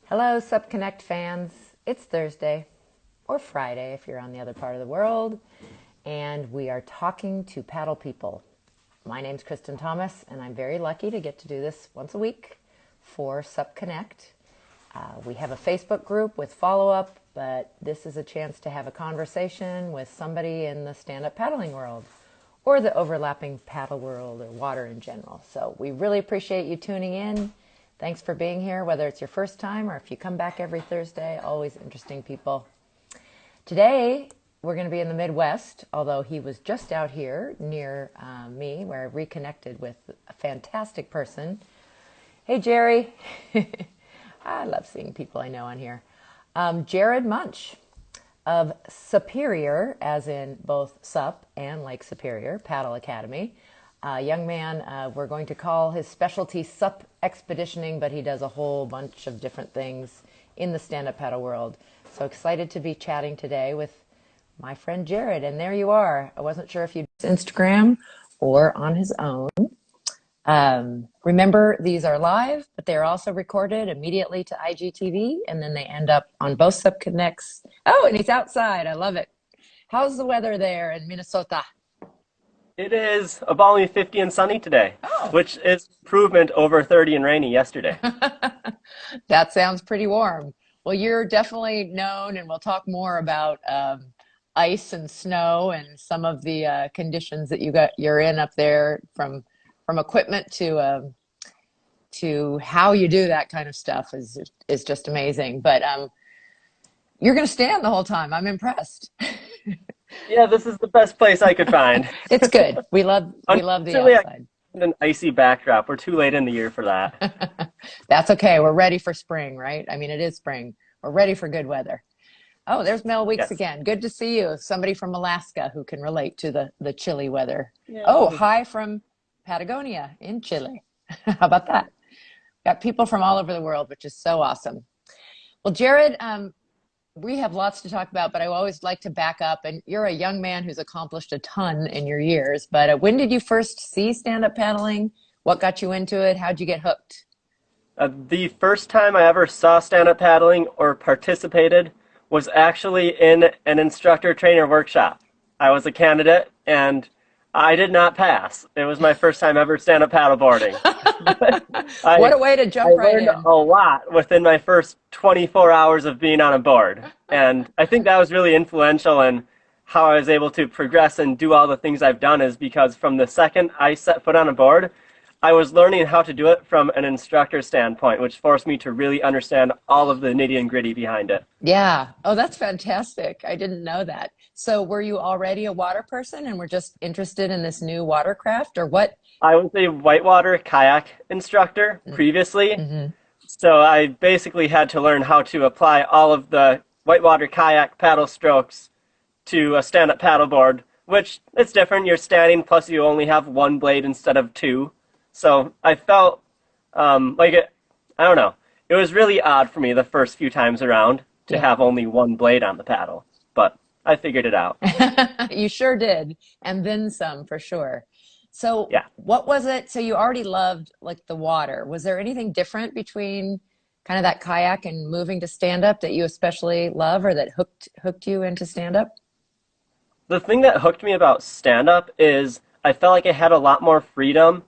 Hello, Supconnect fans. It's Thursday, or Friday if you're on the other part of the world, and we are talking to paddle people. My name's Kristin Thomas, and I'm very lucky to get to do this once a week for Supconnect. We have a Facebook group with follow-up, but this is a chance to have a conversation with somebody in the stand-up paddling world, or the overlapping paddle world, or water in general. So we really appreciate you tuning in. Thanks for being here, whether it's your first time or if you come back every Thursday. Always interesting people. Today, we're going to be in the Midwest, although he was just out here near me, where I reconnected with a fantastic person. Hey, Jerry. I love seeing people I know on here. Jared Munch of Superior, as in both Sup and Lake Superior, Paddle Academy. Young man, we're going to call his specialty Sup expeditioning, but he does a whole bunch of different things in the stand-up paddle world. So excited to be chatting today with my friend Jared. And there you are. I wasn't sure if you'd Instagram or on his own. Remember, these are live, but they're also recorded immediately to IGTV, and then they end up on both Supconnects. Oh, and he's outside. I love it. How's the weather there in Minnesota? It is a balmy 50 and sunny today, Oh. which is improvement over 30 and rainy yesterday. That sounds pretty warm. Well, you're definitely known, and we'll talk more about ice and snow and some of the conditions that you're in up there, from equipment to how you do that kind of stuff is just amazing. But you're going to stand the whole time. I'm impressed. Yeah, this is the best place I could find. It's good. We love the Unfortunately, outside. An icy backdrop. We're too late in the year for that. That's okay. We're ready for spring, right? I mean, it is spring. We're ready for good weather. Oh, there's Mel Weeks Yes. again. Good to see you. Somebody from Alaska who can relate to the chilly weather. Yeah. Oh, hi from Patagonia in Chile. How about that? Got people from all over the world, which is so awesome. Well, Jared, we have lots to talk about, but I always like to back up. And you're a young man who's accomplished a ton in your years. But when did you first see stand-up paddling? What got you into it? How'd you get hooked? The first time I ever saw stand-up paddling or participated was actually in an instructor trainer workshop. I was a candidate and I did not pass. It was my first time ever stand-up paddleboarding. What a way to jump right learned in. a lot within my first 24 hours of being on a board. And I think that was really influential in how I was able to progress and do all the things I've done, is because from the second I set foot on a board, I was learning how to do it from an instructor standpoint, which forced me to really understand all of the nitty and gritty behind it. Yeah. Oh, that's fantastic. I didn't know that. So were you already a water person and were just interested in this new watercraft, or what? I was a whitewater kayak instructor previously, Mm-hmm. so I basically had to learn how to apply all of the whitewater kayak paddle strokes to a stand-up paddleboard, which it's different. You're standing, plus you only have one blade instead of two. So I felt like it, I don't know. It was really odd for me the first few times around to Yeah. have only one blade on the paddle, but I figured it out. You sure did. And then some, for sure. So Yeah. what was it? So you already loved like the water. Was there anything different between kind of that kayak and moving to stand up that you especially love, or that hooked you into stand up? The thing that hooked me about stand-up is I felt like I had a lot more freedom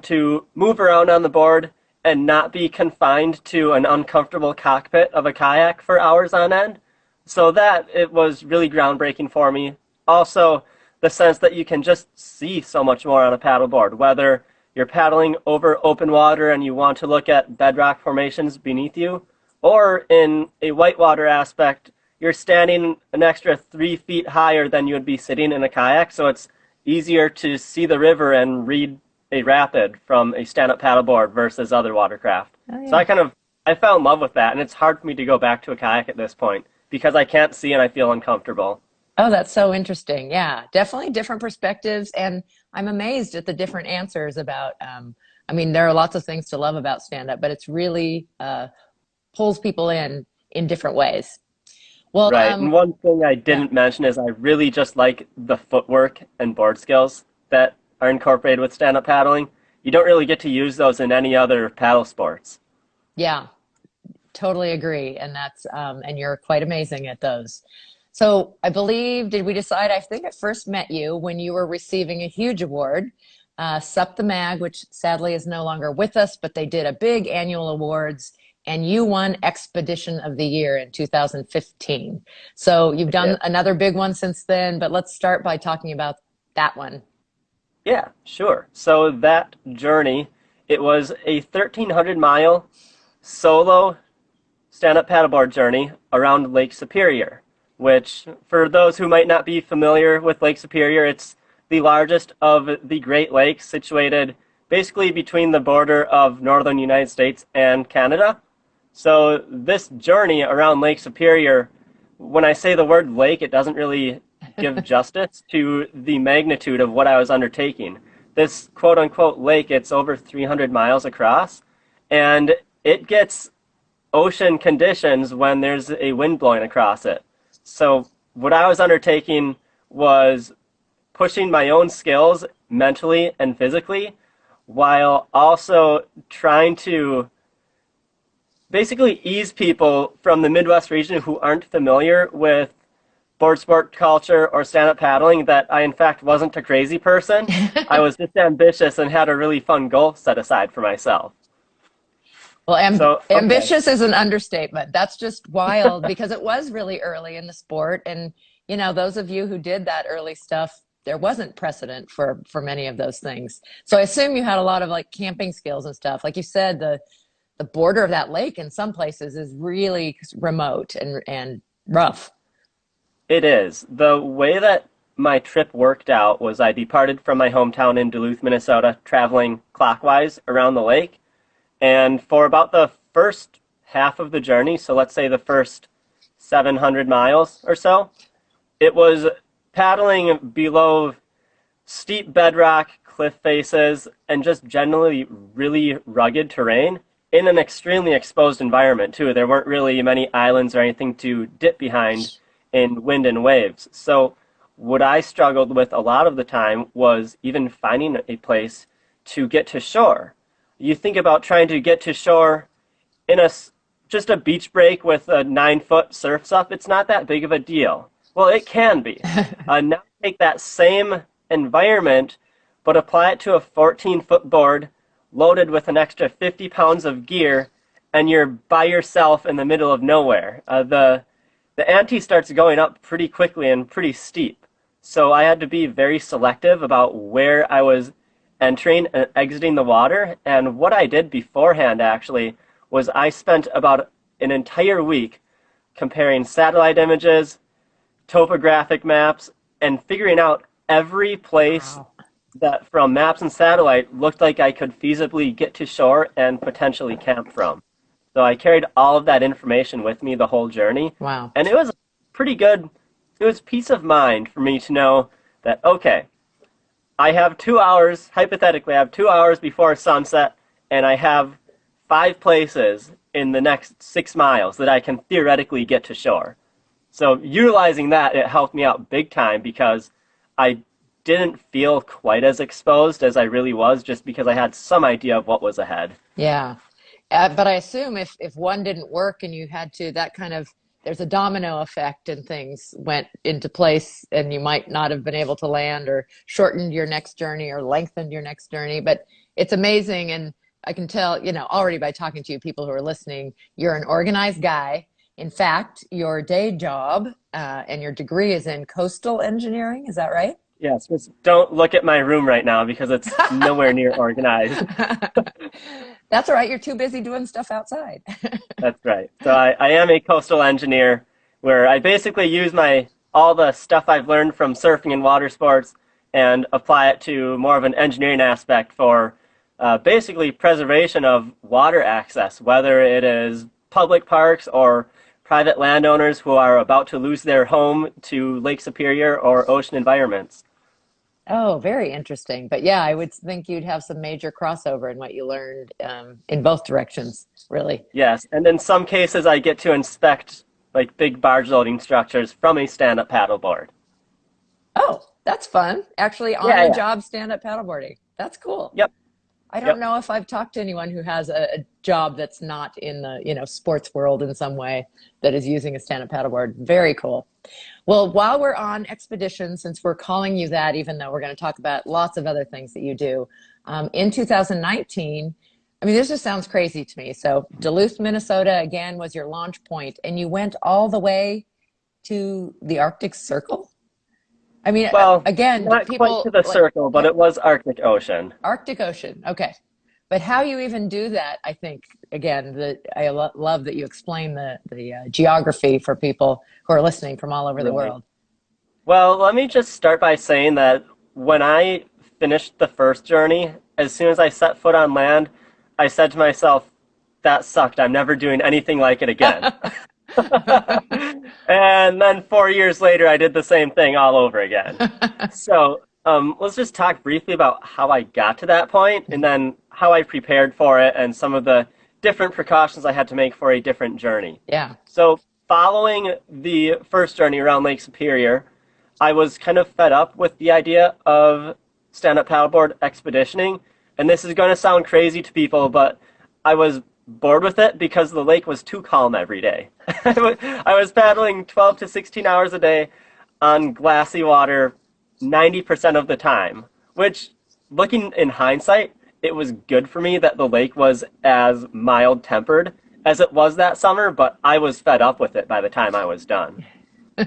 to move around on the board and not be confined to an uncomfortable cockpit of a kayak for hours on end. So that it was really groundbreaking for me. Also, the sense that you can just see so much more on a paddleboard, whether you're paddling over open water and you want to look at bedrock formations beneath you, or in a whitewater aspect, you're standing an extra 3 feet higher than you would be sitting in a kayak, so it's easier to see the river and read a rapid from a stand-up paddleboard versus other watercraft. Oh, So yeah. I fell in love with that, and it's hard for me to go back to a kayak at this point because I can't see and I feel uncomfortable. Oh, that's so interesting. Yeah, definitely different perspectives. And I'm amazed at the different answers about, I mean, there are lots of things to love about stand up, but it's really pulls people in different ways. Well, Right, and one thing I yeah. didn't mention is I really just like the footwork and board skills that are incorporated with stand-up paddling. You don't really get to use those in any other paddle sports. Yeah. totally agree. And and you're quite amazing at those. So I believe, did we decide? I think I first met you when you were receiving a huge award, Sup the Mag, which sadly is no longer with us, but they did a big annual awards, and you won Expedition of the Year in 2015. So you've Yeah. done another big one since then, but let's start by talking about that one. Yeah, sure. So that journey, it was a 1,300-mile solo stand-up paddleboard journey around Lake Superior, which, for those who might not be familiar with Lake Superior, it's the largest of the Great Lakes, situated basically between the border of northern United States and Canada. So this journey around Lake Superior, when I say the word lake, it doesn't really give justice to the magnitude of what I was undertaking. This quote-unquote lake, it's over 300 miles across, and it gets ocean conditions when there's a wind blowing across it. So what I was undertaking was pushing my own skills mentally and physically, while also trying to basically ease people from the Midwest region who aren't familiar with board sport culture or stand-up paddling that I, in fact, wasn't a crazy person. I was just ambitious and had a really fun goal set aside for myself. Well, So, okay. ambitious is an understatement. That's just wild because it was really early in the sport. And, those of you who did that early stuff, there wasn't precedent for many of those things. So I assume you had a lot of like camping skills and stuff. Like you said, the border of that lake in some places is really remote and rough. It is. The way that my trip worked out was I departed from my hometown in Duluth, Minnesota, traveling clockwise around the lake. And for about the first half of the journey, so let's say the first 700 miles or so, it was paddling below steep bedrock, cliff faces, and just generally really rugged terrain in an extremely exposed environment, too. There weren't really many islands or anything to dip behind in wind and waves. So what I struggled with a lot of the time was even finding a place to get to shore. You think about trying to get to shore in just a beach break with a 9-foot surfs up, it's not that big of a deal. Well, it can be. Now take that same environment, but apply it to a 14-foot board loaded with an extra 50 pounds of gear, and you're by yourself in the middle of nowhere. The ante starts going up pretty quickly and pretty steep. So I had to be very selective about where I was entering and exiting the water. And what I did beforehand, actually, was I spent about an entire week comparing satellite images, topographic maps, and figuring out every place Wow. that from maps and satellite looked like I could feasibly get to shore and potentially camp from. So I carried all of that information with me the whole journey. Wow. And it was pretty good. It was peace of mind for me to know that, okay, I have 2 hours, hypothetically, I have 2 hours before sunset, and I have 5 places in the next 6 miles that I can theoretically get to shore. So utilizing that, it helped me out big time because I didn't feel quite as exposed as I really was just because I had some idea of what was ahead. Yeah. But I assume if one didn't work and you had to, that kind of, there's a domino effect and things went into place and you might not have been able to land or shortened your next journey or lengthened your next journey. But it's amazing. And I can tell, already by talking to you, people who are listening, you're an organized guy. In fact, your day job and your degree is in coastal engineering. Is that right? Yes, just don't look at my room right now because it's nowhere near organized. That's all right. You're too busy doing stuff outside. That's right. So I am a coastal engineer where I basically use all the stuff I've learned from surfing and water sports and apply it to more of an engineering aspect for basically preservation of water access, whether it is public parks or private landowners who are about to lose their home to Lake Superior or ocean environments. Oh, very interesting. But yeah, I would think you'd have some major crossover in what you learned in both directions, really. Yes, and in some cases I get to inspect like big barge loading structures from a stand-up paddleboard. Oh, that's fun. Actually, on Yeah, the yeah. job stand-up paddleboarding. That's cool. Yep. I don't Yep. know if I've talked to anyone who has a job that's not in the, sports world in some way that is using a stand-up paddleboard. Very cool. Well, while we're on expedition, since we're calling you that, even though we're going to talk about lots of other things that you do, in 2019, I mean, this just sounds crazy to me. So Duluth, Minnesota, again, was your launch point, and you went all the way to the Arctic Circle. I mean, Well, again, not quite to people the like circle, but it was Arctic Ocean. Arctic Ocean. Okay. But how you even do that, I think, again, love that you explain the geography for people who are listening from all over the Right. world. Well, let me just start by saying that when I finished the first journey, as soon as I set foot on land, I said to myself, that sucked. I'm never doing anything like it again. And then 4 years later, I did the same thing all over again. So let's just talk briefly about how I got to that point and then how I prepared for it and some of the different precautions I had to make for a different journey. Yeah. So following the first journey around Lake Superior, I was kind of fed up with the idea of stand-up paddleboard expeditioning. And this is going to sound crazy to people, but I was bored with it because the lake was too calm every day. I was paddling 12 to 16 hours a day on glassy water 90% of the time, which, looking in hindsight, it was good for me that the lake was as mild-tempered as it was that summer, but I was fed up with it by the time I was done.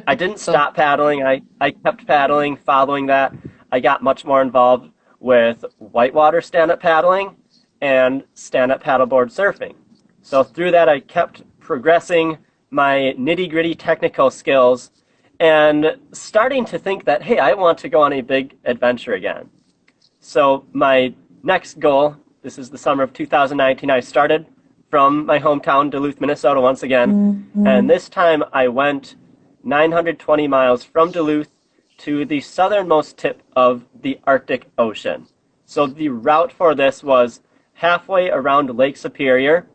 I didn't So, stop paddling. I kept paddling. Following that, I got much more involved with whitewater stand-up paddling and stand-up paddleboard surfing. So through that, I kept progressing my nitty-gritty technical skills and starting to think that, hey, I want to go on a big adventure again. So my next goal, this is the summer of 2019, I started from my hometown, Duluth, Minnesota, once again. And this time I went 920 miles from Duluth to the southernmost tip of the Arctic Ocean. So the route for this was halfway around Lake Superior.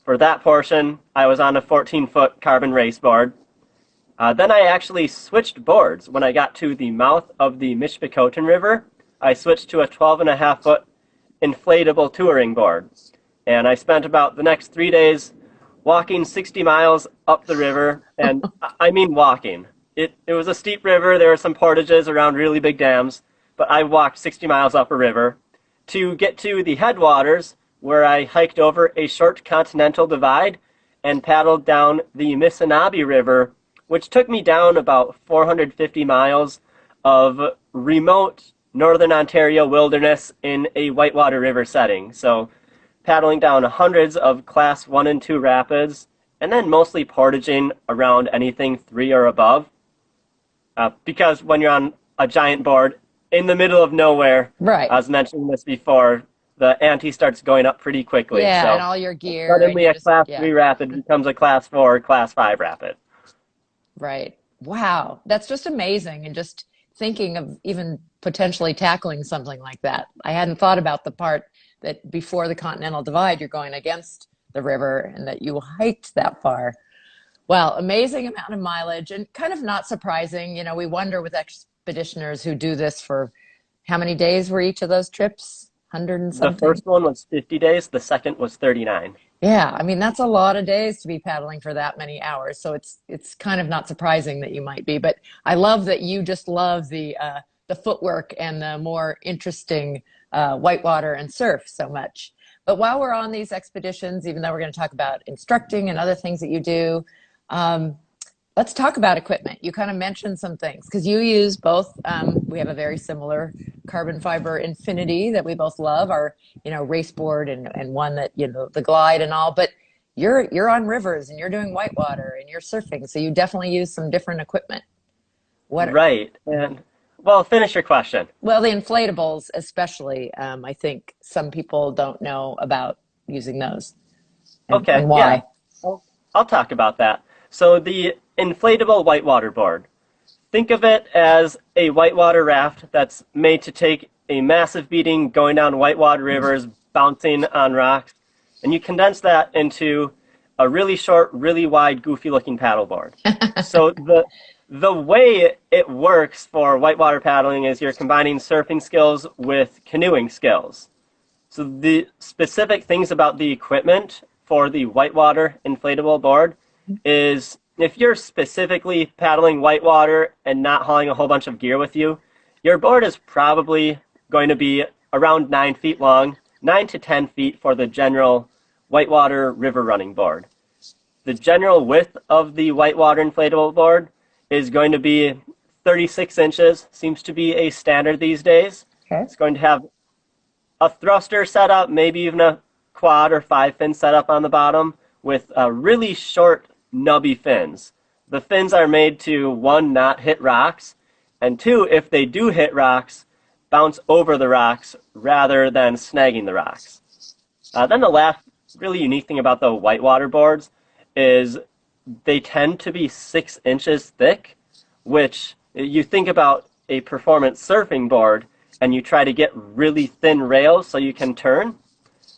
For that portion, I was on a 14-foot carbon race board. Then I actually switched boards when I got to the mouth of the Mishpikoten River. I switched to a 12.5-foot inflatable touring board. And I spent about the next 3 days walking 60 miles up the river, and I mean walking. It was a steep river. There were some portages around really big dams, but I walked 60 miles up a river to get to the headwaters, where I hiked over a short continental divide and paddled down the Missinaba River, which took me down about 450 miles of remote northern Ontario wilderness in a whitewater river setting. So paddling down hundreds of class 1 and 2 rapids, and then mostly portaging around anything 3 or above. Because when you're on a giant board in the middle of nowhere, right. I was mentioning this before, the ante starts going up pretty quickly. Yeah, so and all your gear. suddenly And a class 3 rapid becomes a class 4 or class 5 rapid. right. Wow. That's just amazing. And just thinking of even potentially tackling something like that. I hadn't thought about the part that before the Continental Divide, you're going against the river and that you hiked that far. Well, amazing amount of mileage and kind of not surprising. You know, we wonder with expeditioners who do this for how many days were each of those trips? 100 and The something? first one was 50 days, the second was 39. Yeah, I mean that's a lot of days to be paddling for that many hours. So it's kind of not surprising that you might be. But I love that you just love the footwork and the more interesting whitewater and surf so much. But while we're on these expeditions, even though we're going to talk about instructing and other things that you do, um, let's talk about equipment. You kind of mentioned some things because you use both. We have a very similar carbon fiber Infinity that we both love, our race board and one that the Glide and all. But you're on rivers and you're doing whitewater and you're surfing, so you definitely use some different equipment. What? Right. And well, finish your question. Well, the inflatables, especially, I think some people don't know about using those Okay, and yeah. why. I'll talk about that. So the inflatable whitewater board. Think of it as a whitewater raft that's made to take a massive beating going down whitewater rivers, bouncing on rocks, and you condense that into a really short, really wide, goofy-looking paddleboard. So the way it works for whitewater paddling is you're combining surfing skills with canoeing skills. So the specific things about the equipment for the whitewater inflatable board is if you're specifically paddling whitewater and not hauling a whole bunch of gear with you, your board is probably going to be around 9 feet long, 9 to 10 feet for the general whitewater river running board. The general width of the whitewater inflatable board is going to be 36 inches, seems to be a standard these days. Okay. It's going to have a thruster setup, maybe even a quad or 5-fin setup on the bottom with really short nubby fins. The fins are made to, one, not hit rocks, and two, if they do hit rocks, bounce over the rocks rather than snagging the rocks. Then the last really unique thing about the whitewater boards is they tend to be 6 inches thick, which you think about a performance surfing board and you try to get really thin rails so you can turn.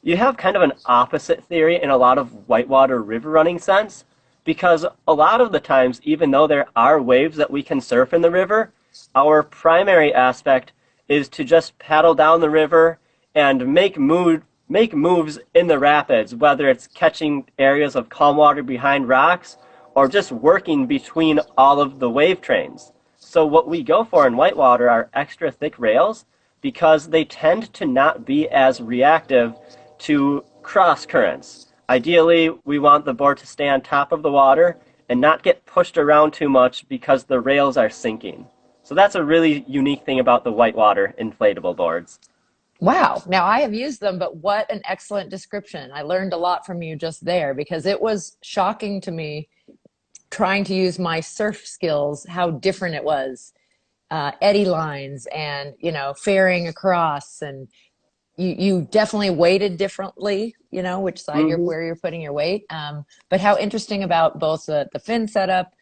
You have kind of an opposite theory in a lot of whitewater river running sense, because a lot of the times, even though there are waves that we can surf in the river, our primary aspect is to just paddle down the river and make moves in the rapids, whether it's catching areas of calm water behind rocks or just working between all of the wave trains. So what we go for in whitewater are extra thick rails because they tend to not be as reactive to cross currents. Ideally, we want the board to stay on top of the water and not get pushed around too much because the rails are sinking. So that's a really unique thing about the whitewater inflatable boards. Wow. Now I have used them, but what an excellent description. I learned a lot from you just there because it was shocking to me trying to use my surf skills, how different it was. Eddy lines and, ferrying across, and you definitely weighted differently, which side where you're putting your weight. But how interesting about both the fin setup.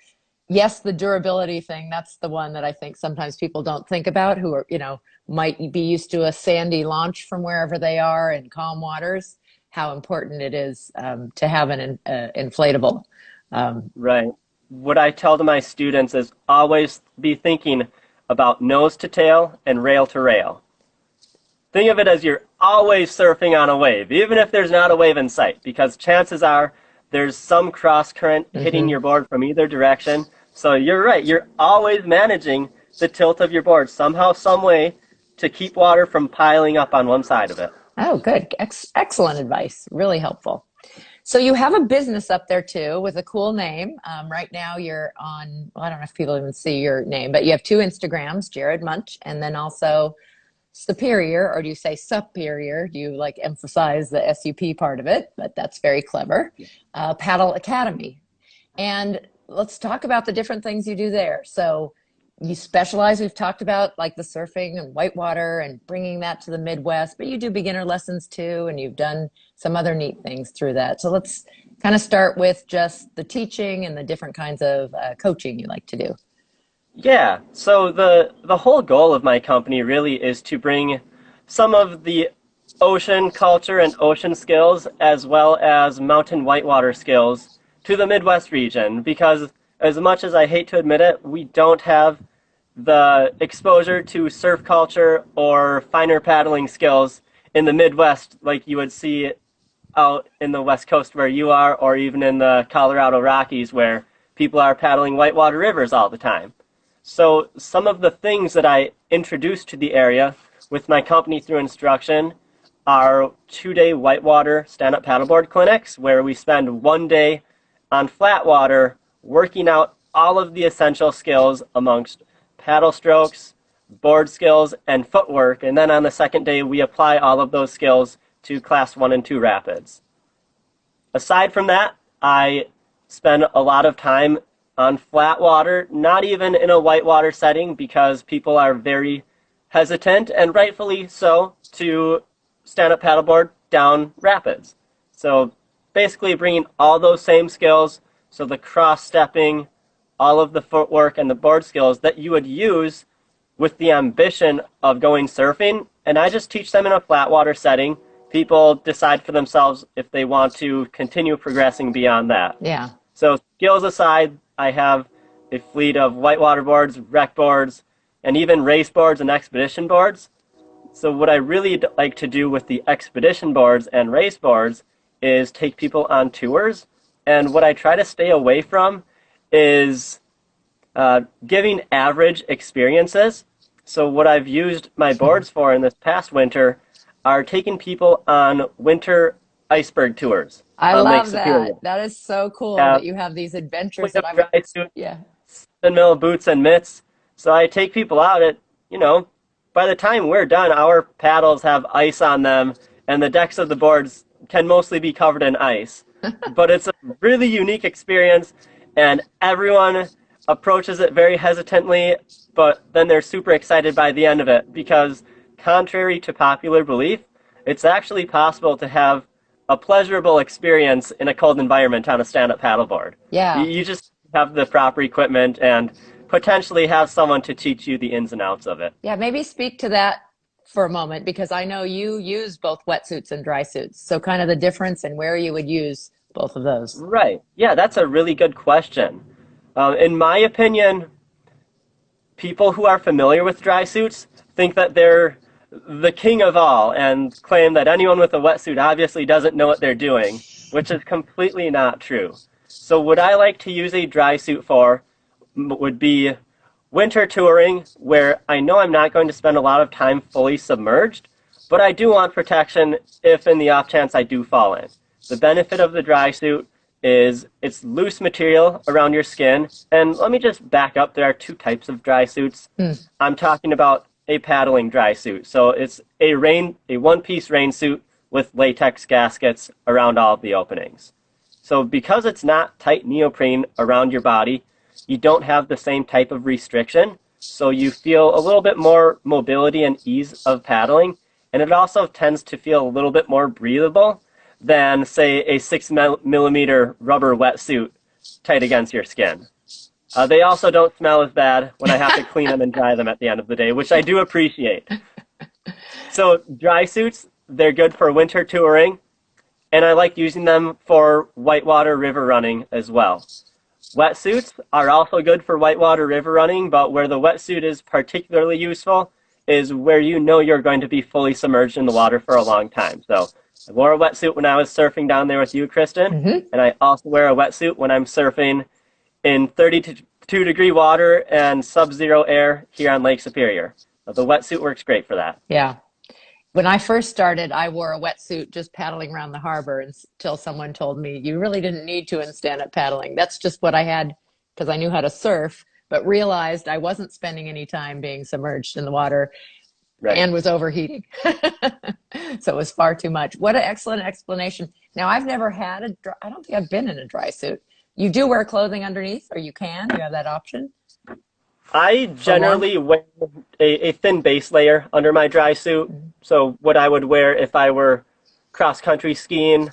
Yes, the durability thing, that's the one that I think sometimes people don't think about who are, might be used to a sandy launch from wherever they are in calm waters, how important it is to have an inflatable. Right. What I tell to my students is always be thinking about nose to tail and rail to rail. Think of it as you're always surfing on a wave, even if there's not a wave in sight, because chances are there's some cross current hitting your board from either direction. So you're right, you're always managing the tilt of your board somehow, some way to keep water from piling up on one side of it. Oh, good. Excellent advice. Really helpful. So you have a business up there too with a cool name. Right now you're on, well, I don't know if people even see your name, but you have 2 Instagrams, Jared Munch, and then also Superior, or do you say Superior? Do you emphasize the SUP part of it? But that's very clever. Paddle Academy. And let's talk about the different things you do there. So you specialize, we've talked about the surfing and whitewater and bringing that to the Midwest, but you do beginner lessons too, and you've done some other neat things through that. So let's kind of start with just the teaching and the different kinds of coaching you like to do. Yeah, so the whole goal of my company really is to bring some of the ocean culture and ocean skills as well as mountain whitewater skills to the Midwest region, because as much as I hate to admit it, we don't have the exposure to surf culture or finer paddling skills in the Midwest like you would see out in the West Coast where you are, or even in the Colorado Rockies where people are paddling whitewater rivers all the time. So some of the things that I introduced to the area with my company through instruction are 2-day whitewater stand-up paddleboard clinics where we spend 1 day on flat water working out all of the essential skills amongst paddle strokes, board skills, and footwork. And then on the second day, we apply all of those skills to class 1 and 2 rapids. Aside from that, I spend a lot of time on flat water, not even in a whitewater setting, because people are very hesitant, and rightfully so, to stand up paddleboard down rapids. So basically bringing all those same skills, so the cross-stepping, all of the footwork and the board skills that you would use with the ambition of going surfing, and I just teach them in a flat water setting. People decide for themselves if they want to continue progressing beyond that. Yeah. So skills aside, I have a fleet of whitewater boards, rec boards, and even race boards and expedition boards. So what I really like to do with the expedition boards and race boards is take people on tours. And what I try to stay away from is giving average experiences. So what I've used my boards for in this past winter are taking people on winter iceberg tours I on Lake love Superior. that. That is so cool Uh, that you have these adventures Complete that I would, dry suit, yeah. mill boots and mitts. So I take people out at, by the time we're done, our paddles have ice on them and the decks of the boards can mostly be covered in ice. But it's a really unique experience and everyone approaches it very hesitantly, but then they're super excited by the end of it because contrary to popular belief, it's actually possible to have a pleasurable experience in a cold environment on a stand-up paddleboard. Yeah. You just have the proper equipment and potentially have someone to teach you the ins and outs of it. Yeah, maybe speak to that for a moment because I know you use both wetsuits and dry suits. So kind of the difference and where you would use both of those. Right. Yeah, that's a really good question. In my opinion, people who are familiar with dry suits think that they're the king of all and claim that anyone with a wetsuit obviously doesn't know what they're doing, which is completely not true. So what I like to use a dry suit for would be winter touring, where I know I'm not going to spend a lot of time fully submerged, but I do want protection if in the off chance I do fall in. The benefit of the dry suit is it's loose material around your skin. And let me just back up. There are two types of dry suits. I'm talking about a paddling dry suit. So it's a one-piece rain suit with latex gaskets around all of the openings. So because it's not tight neoprene around your body, you don't have the same type of restriction. So you feel a little bit more mobility and ease of paddling. And it also tends to feel a little bit more breathable than, say, a 6mm rubber wetsuit tight against your skin. They also don't smell as bad when I have to clean them and dry them at the end of the day, which I do appreciate. So dry suits, they're good for winter touring, and I like using them for whitewater river running as well. Wetsuits are also good for whitewater river running, but where the wetsuit is particularly useful is where you know you're going to be fully submerged in the water for a long time. So I wore a wetsuit when I was surfing down there with you, Kristin, and I also wear a wetsuit when I'm surfing in 32-degree water and sub-zero air here on Lake Superior. The wetsuit works great for that. Yeah. When I first started, I wore a wetsuit just paddling around the harbor until someone told me you really didn't need to in stand-up paddling. That's just what I had because I knew how to surf, but realized I wasn't spending any time being submerged in the water and was overheating. So it was far too much. What an excellent explanation. Now, I've never had I don't think I've been in a dry suit. You do wear clothing underneath, or you can? You have that option? I generally wear a thin base layer under my dry suit. So what I would wear if I were cross-country skiing.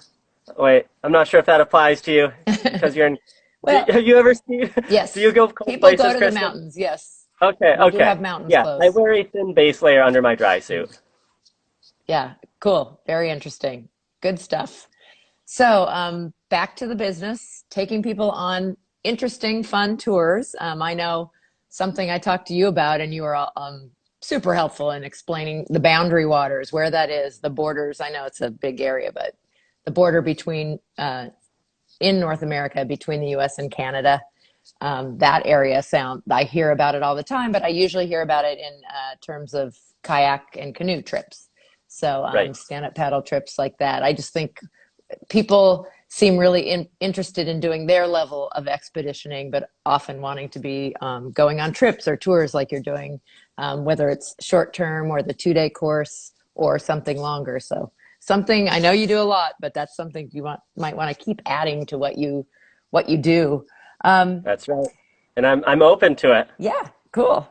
Wait, I'm not sure if that applies to you because you're in. Well, have you ever skied? Yes. Do you go cold People places, go to Kristin? the mountains, yes. Okay, We okay. do have mountains close. I wear a thin base layer under my dry suit. Yeah, cool. Very interesting. Good stuff. So back to the business, taking people on interesting, fun tours. I know something I talked to you about, and you were super helpful in explaining the boundary waters, where that is, the borders. I know it's a big area, but the border between, in North America, between the US and Canada, that area I hear about it all the time, but I usually hear about it in terms of kayak and canoe trips. So stand-up paddle trips like that. I just think people seem really interested in doing their level of expeditioning, but often wanting to be going on trips or tours like you're doing, whether it's short-term or the 2-day course or something longer. So something, I know you do a lot, but that's something you might want to keep adding to what you do. That's right. And I'm open to it. Yeah, cool.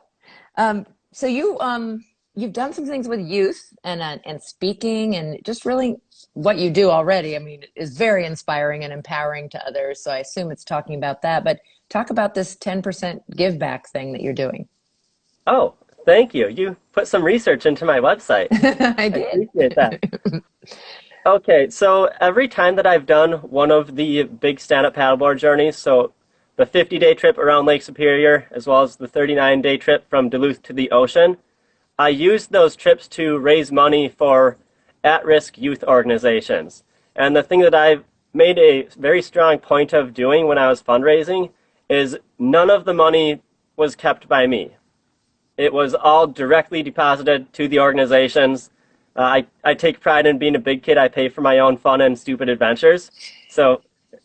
So you've done some things with youth and speaking, and just really what you do already, I mean, is very inspiring and empowering to others. So I assume it's talking about that, but talk about this 10% give back thing that you're doing. Oh, thank you. You put some research into my website. I did. I appreciate that. Okay, so every time that I've done one of the big stand-up paddleboard journeys, so the 50-day trip around Lake Superior, as well as the 39-day trip from Duluth to the ocean, I used those trips to raise money for at-risk youth organizations. And the thing that I've made a very strong point of doing when I was fundraising is none of the money was kept by me. It was all directly deposited to the organizations. I take pride in being a big kid. I pay for my own fun and stupid adventures. So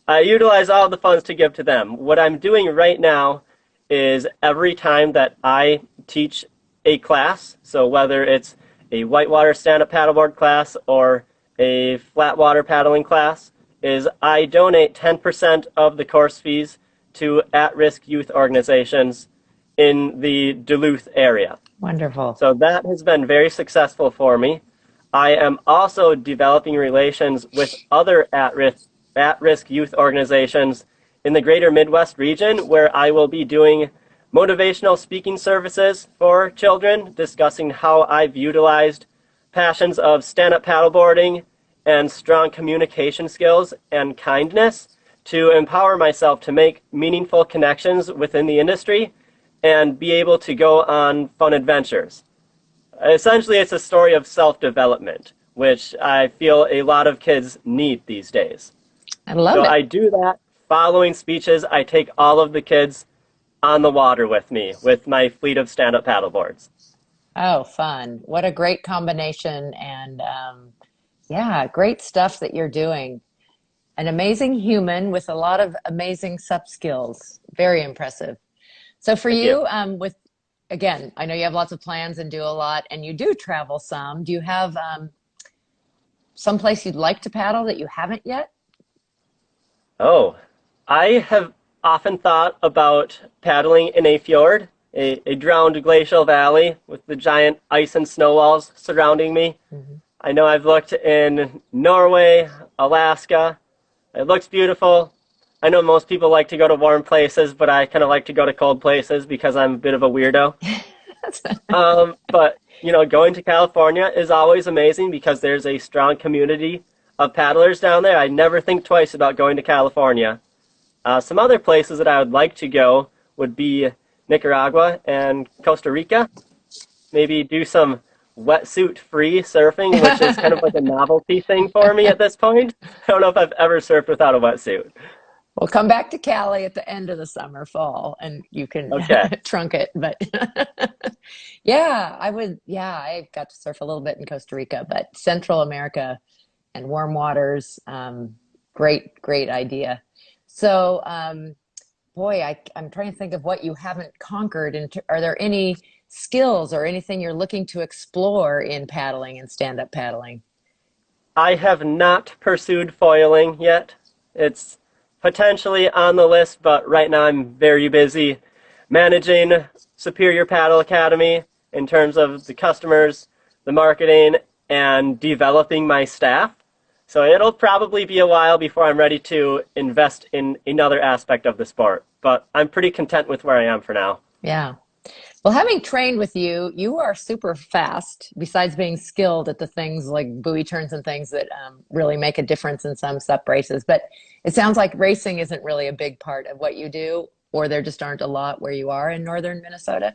I utilize all the funds to give to them. What I'm doing right now is every time that I teach a class, so whether it's a whitewater stand-up paddleboard class or a flat water paddling class, is I donate 10% of the course fees to at-risk youth organizations in the Duluth area. Wonderful. So that has been very successful for me. I am also developing relations with other at-risk youth organizations in the greater Midwest region, where I will be doing motivational speaking services for children, discussing how I've utilized passions of stand-up paddleboarding and strong communication skills and kindness to empower myself to make meaningful connections within the industry and be able to go on fun adventures. Essentially, it's a story of self-development, which I feel a lot of kids need these days. I love it. So I do that. Following speeches, I take all of the kids on the water with me with my fleet of stand-up paddleboards. Oh, fun. What a great combination. And yeah, great stuff that you're doing. An amazing human with a lot of amazing sup skills. Very impressive. So for Thank you, with, again, I know you have lots of plans and do a lot, and you do travel some. Do you have some place you'd like to paddle that you haven't yet? Oh, I have often thought about paddling in a fjord, a drowned glacial valley with the giant ice and snow walls surrounding me. Mm-hmm. I know I've looked in Norway, Alaska. It looks beautiful. I know most people like to go to warm places, but I kind of like to go to cold places because I'm a bit of a weirdo. But, you know, going to California is always amazing because there's a strong community of paddlers down there. I never think twice about going to California. Some other places that I would like to go would be Nicaragua and Costa Rica. Maybe do some wetsuit-free surfing, which is kind of like a novelty thing for me at this point. I don't know if I've ever surfed without a wetsuit. We'll come back to Cali at the end of the summer, fall, and you can trunk it. But yeah, I would. Yeah, I got to surf a little bit in Costa Rica, but Central America and warm waters, great idea. So, boy, I'm trying to think of what you haven't conquered. And are there any skills or anything you're looking to explore in paddling and stand-up paddling? I have not pursued foiling yet. It's potentially on the list, but right now I'm very busy managing Superior Paddle Academy in terms of the customers, the marketing, and developing my staff. So it'll probably be a while before I'm ready to invest in another aspect of the sport, but I'm pretty content with where I am for now. Yeah. Well, having trained with you, you are super fast, besides being skilled at the things like buoy turns and things that really make a difference in some sup races. But it sounds like racing isn't really a big part of what you do, or there just aren't a lot where you are in northern Minnesota.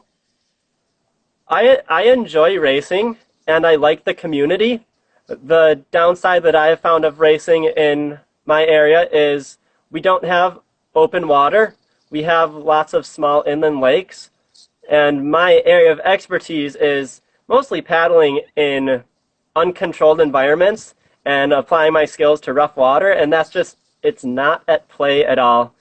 I enjoy racing, and I like the community. The downside that I have found of racing in my area is we don't have open water. We have lots of small inland lakes. And my area of expertise is mostly paddling in uncontrolled environments and applying my skills to rough water. And that's just, it's not at play at all,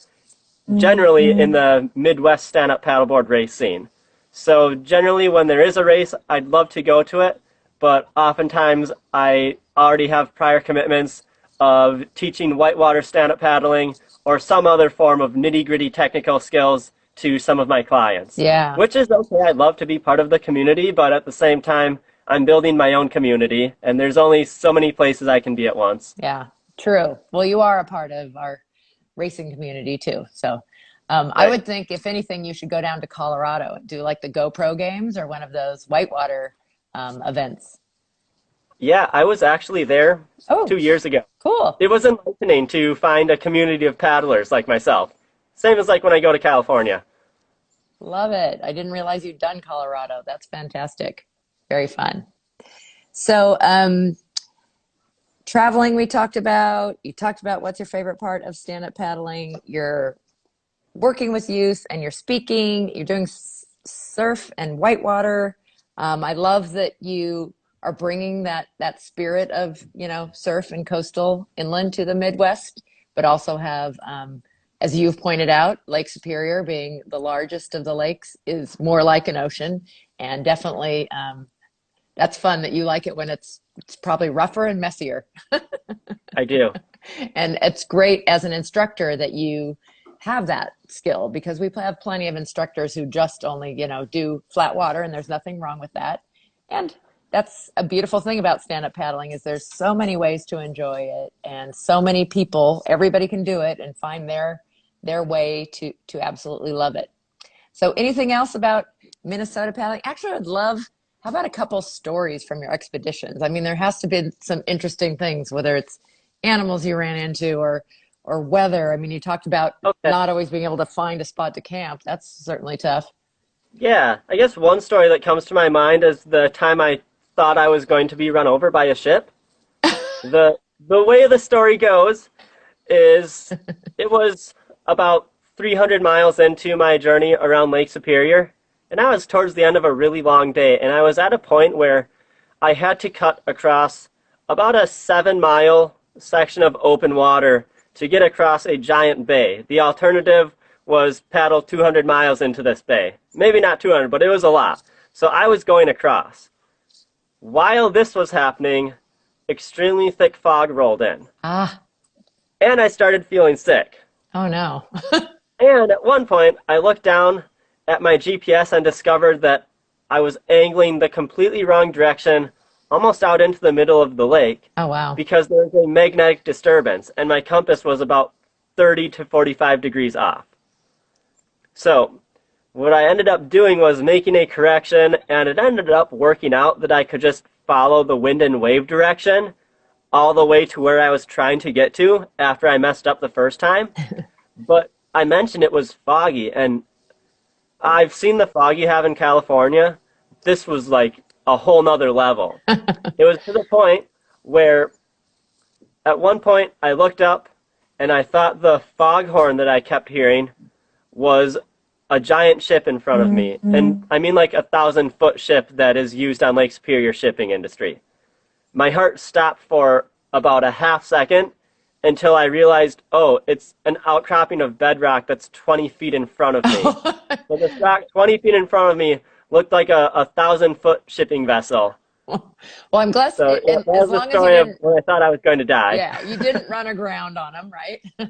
generally in the Midwest stand-up paddleboard race scene. So generally when there is a race, I'd love to go to it. But oftentimes I already have prior commitments of teaching whitewater stand-up paddling or some other form of nitty-gritty technical skills to some of my clients. Yeah. Which is okay. I'd love to be part of the community, but at the same time, I'm building my own community, and there's only so many places I can be at once. Yeah, true. Well, you are a part of our racing community too. So I would think, if anything, you should go down to Colorado and do like the GoPro games or one of those whitewater events. Yeah, I was actually there 2 years ago. Cool. It was enlightening to find a community of paddlers like myself. Same as like when I go to California. Love it. I didn't realize you'd done Colorado. That's fantastic. Very fun. So, traveling, we talked about. You talked about what's your favorite part of stand-up paddling. You're working with youth and you're speaking. You're doing surf and whitewater. I love that you are bringing that spirit of surf and coastal inland to the Midwest, but also have, as you've pointed out, Lake Superior being the largest of the lakes is more like an ocean, and definitely that's fun that you like it when it's probably rougher and messier. I do. And it's great as an instructor that you have that skill, because we have plenty of instructors who just only, do flat water, and there's nothing wrong with that. And that's a beautiful thing about stand-up paddling is there's so many ways to enjoy it, and so many people, everybody can do it and find their way to absolutely love it. So anything else about Minnesota paddling? Actually, I'd love, how about a couple stories from your expeditions? I mean, there has to be some interesting things, whether it's animals you ran into or weather. I mean, you talked about Okay. not always being able to find a spot to camp. That's certainly tough. Yeah, I guess one story that comes to my mind is the time I thought I was going to be run over by a ship. The way the story goes is it was about 300 miles into my journey around Lake Superior, and I was towards the end of a really long day, and I was at a point where I had to cut across about a 7-mile section of open water to get across a giant bay. The alternative was paddle 200 miles into this bay. Maybe not 200, but it was a lot. So I was going across. While this was happening, extremely thick fog rolled in, Ah, and I started feeling sick. oh no. And at one point, I looked down at my GPS and discovered that I was angling the completely wrong direction, almost out into the middle of the lake, Oh wow. because there was a magnetic disturbance, and my compass was about 30 to 45 degrees off. So what I ended up doing was making a correction, and it ended up working out that I could just follow the wind and wave direction all the way to where I was trying to get to after I messed up the first time. But I mentioned it was foggy, and I've seen the fog you have in California. This was like a whole nother level. It was to the point where at one point I looked up and I thought the foghorn that I kept hearing was a giant ship in front of me. And I mean like a 1,000-foot ship that is used on Lake Superior shipping industry. My heart stopped for about a half second until I realized, oh, it's an outcropping of bedrock that's 20 feet in front of me. So this rock 20 feet in front of me looked like a 1,000-foot shipping vessel. Well, I'm glad, So yeah, and that as was the long as you story of didn't, when I thought I was going to die. yeah, you didn't run aground on them, right? So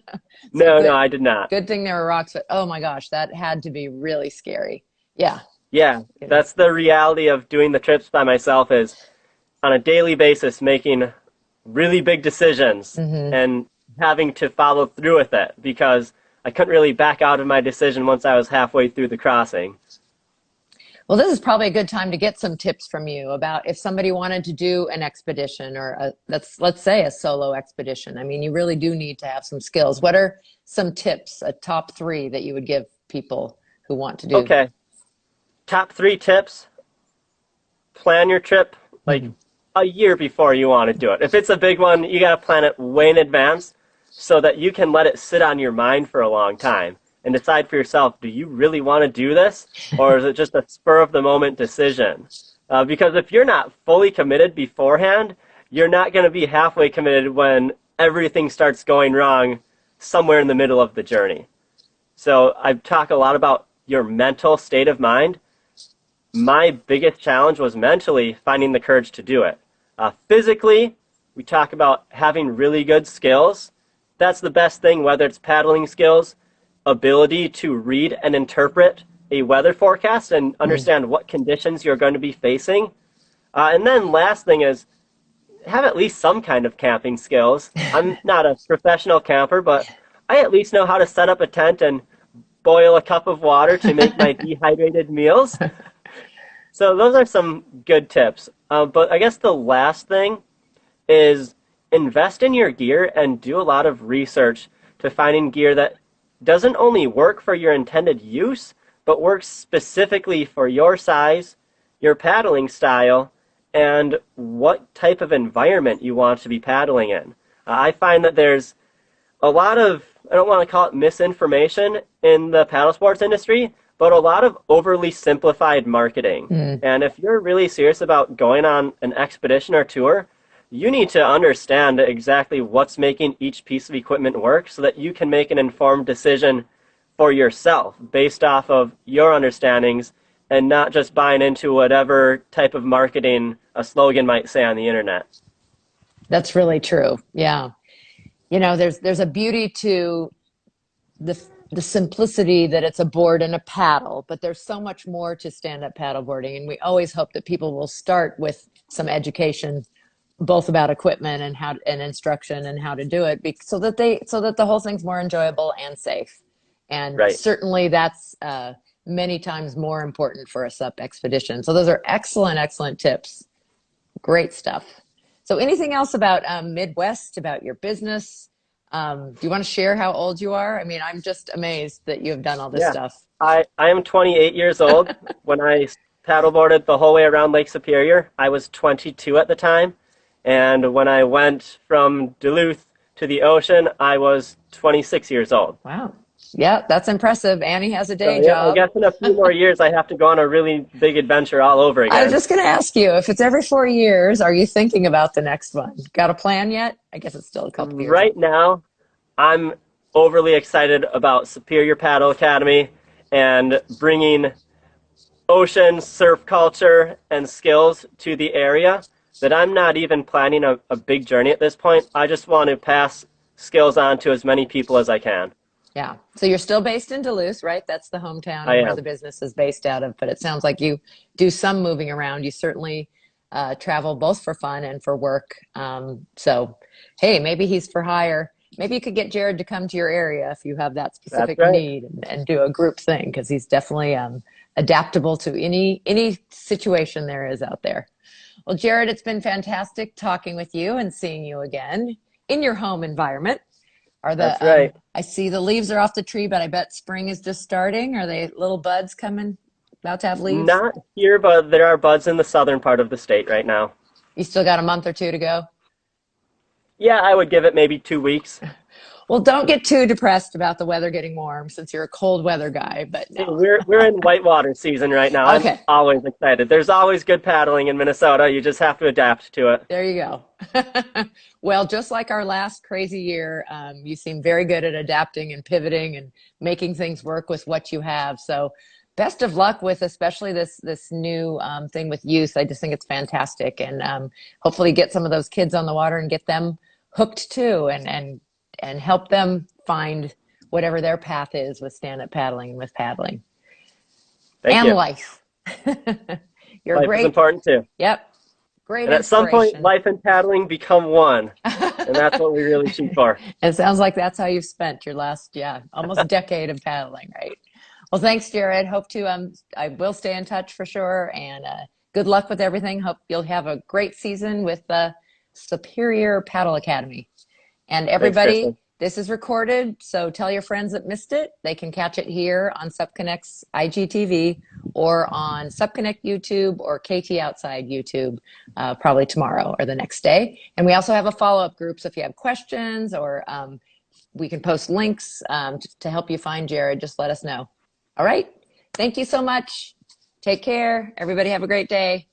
No, good, I did not. good thing there were rocks, but oh my gosh, that had to be really scary. Yeah. Yeah, It is. that's the reality of doing the trips by myself is on a daily basis making really big decisions and having to follow through with it because I couldn't really back out of my decision once I was halfway through the crossing. Well, this is probably a good time to get some tips from you about if somebody wanted to do an expedition or let's say a solo expedition. I mean, you really do need to have some skills. What are some tips, a top three that you would give people who want to do? Okay, top 3 tips. Plan your trip like a year before you want to do it. If it's a big one, you got to plan it way in advance so that you can let it sit on your mind for a long time and decide for yourself, do you really want to do this? Or is it just a spur of the moment decision? Because if you're not fully committed beforehand, you're not going to be halfway committed when everything starts going wrong somewhere in the middle of the journey. So I talk a lot about your mental state of mind. My biggest challenge was mentally finding the courage to do it. Physically, we talk about having really good skills. That's the best thing, whether it's paddling skills, ability to read and interpret a weather forecast and understand what conditions you're going to be facing. And then last thing is have at least some kind of camping skills. I'm not a professional camper, but I at least know how to set up a tent and boil a cup of water to make my dehydrated meals. So those are some good tips. But I guess the last thing is invest in your gear and do a lot of research to finding gear that doesn't only work for your intended use, but works specifically for your size, your paddling style and what type of environment you want to be paddling in. I find that there's a lot of, I don't want to call it misinformation in the paddle sports industry, but a lot of overly simplified marketing. Mm. And if you're really serious about going on an expedition or tour, you need to understand exactly what's making each piece of equipment work so that you can make an informed decision for yourself based off of your understandings and not just buying into whatever type of marketing a slogan might say on the internet. That's really true. Yeah. You know, there's a beauty to the simplicity that it's a board and a paddle, but there's so much more to stand-up paddleboarding, and we always hope that people will start with some education, both about equipment and how and instruction and how to do it, so that the whole thing's more enjoyable and safe. And Right. certainly that's many times more important for a SUP expedition. So those are excellent tips. Great stuff. So anything else about Midwest, about your business? Do you want to share how old you are? I mean, I'm just amazed that you have done all this Yeah. stuff. I am 28 years old. When I paddleboarded the whole way around Lake Superior, I was 22 at the time. And when I went from Duluth to the ocean, I was 26 years old. Wow. Yeah, that's impressive. Annie has a day So, yeah, I job. guess in a few more years, I have to go on a really big adventure all over I was again. just going to ask you, if it's every 4 years, are you thinking about the next one? Got a plan yet? I guess it's still a couple of years. Right now, I'm overly excited about Superior Paddle Academy and bringing ocean surf culture and skills to the area that I'm not even planning a big journey at this point. I just want to pass skills on to as many people as I can. Yeah. So you're still based in Duluth, right? That's the hometown I and where am. the business is based out of. But it sounds like you do some moving around. You certainly travel both for fun and for work. So, hey, maybe he's for hire. Maybe you could get Jared to come to your area if you have that That's specific right. need, and do a group thing, because he's definitely adaptable to any situation there is out there. Well, Jared, it's been fantastic talking with you and seeing you again in your home environment. Are That's the right. I see the leaves are off the tree, but I bet spring is just starting. Are they little buds coming, about to have leaves? Not here, but there are buds in the southern part of the state right now. You still got a month or two to go? Yeah, I would give it maybe 2 weeks. Well, don't get too depressed about the weather getting warm, since you're a cold weather guy, but See, no. we're in whitewater season right now. I'm Okay, always excited. There's always good paddling in Minnesota. You just have to adapt to it. there you go. Well, just like our last crazy year, you seem very good at adapting and pivoting and making things work with what you have. So best of luck with especially this new thing with youth. I just think it's fantastic, and hopefully get some of those kids on the water and get them hooked too, and help them find whatever their path is with stand-up paddling and with paddling Thank and you. life. You're Life is great. important too. Yep. Great And at some point, inspiration. life and paddling become one. And that's what we really shoot for. It sounds like that's how you've spent your last, yeah, almost decade of paddling, right? Well, thanks, Jared. Hope to, I will stay in touch for sure. And good luck with everything. Hope you'll have a great season with the Superior Paddle Academy. And Thanks, everybody, Kristen. this is recorded, so tell your friends that missed it. They can catch it here on Supconnect's IGTV, or on Supconnect YouTube, or KT Outside YouTube, probably tomorrow or the next day. And we also have a follow-up group, so if you have questions, or we can post links to help you find Jared, just let us know. All right. Thank you so much. Take care. Everybody have a great day.